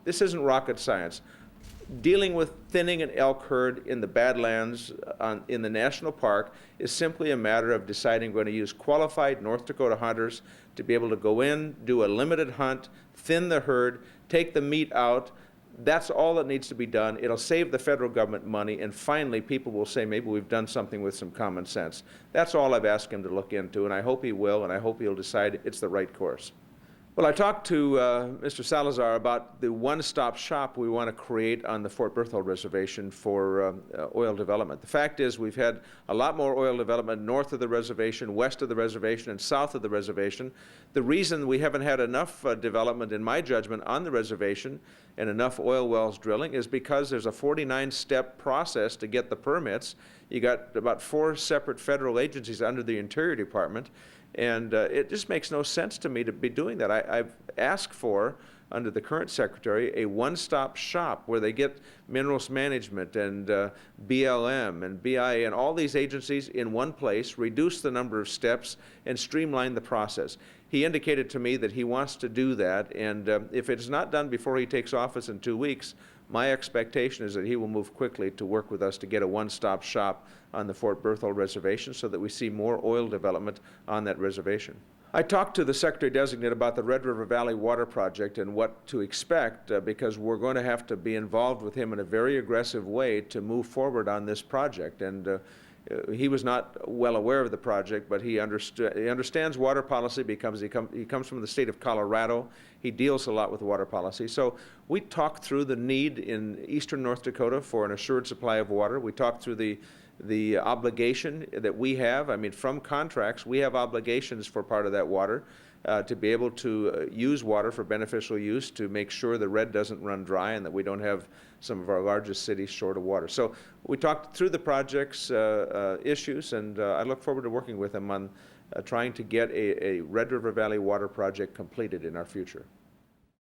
This isn't rocket science. Dealing with thinning an elk herd in the Badlands in the national park is simply a matter of deciding we're going to use qualified North Dakota hunters to be able to go in, do a limited hunt, thin the herd, take the meat out. That's all that needs to be done. It'll save the federal government money, and finally people will say maybe we've done something with some common sense. That's all I've asked him to look into, and I hope he will, and I hope he'll decide it's the right course. Well, I talked to Mr. Salazar about the one-stop shop we want to create on the Fort Berthold Reservation for oil development. The fact is we've had a lot more oil development north of the reservation, west of the reservation, and south of the reservation. The reason we haven't had enough development, in my judgment, on the reservation and enough oil wells drilling is because there's a 49-step process to get the permits. You got about 4 separate federal agencies under the Interior Department. And it just makes no sense to me to be doing that. I've asked for, under the current secretary, a one-stop shop where they get minerals management and BLM and BIA and all these agencies in one place, reduce the number of steps, and streamline the process. He indicated to me that he wants to do that, and if it's not done before he takes office in 2 weeks, my expectation is that he will move quickly to work with us to get a one-stop shop on the Fort Berthold Reservation so that we see more oil development on that reservation. I talked to the Secretary-Designate about the Red River Valley Water Project and what to expect because we're going to have to be involved with him in a very aggressive way to move forward on this project. And he was not well aware of the project, but he understands water policy because he comes from the state of Colorado. He deals a lot with water policy. So we talked through the need in eastern North Dakota for an assured supply of water. We talked through the obligation that we have. I mean, from contracts, we have obligations for part of that water to be able to use water for beneficial use to make sure the red doesn't run dry and that we don't have some of our largest cities short of water. So we talked through the project's issues, and I look forward to working with him on trying to get a Red River Valley Water Project completed in our future.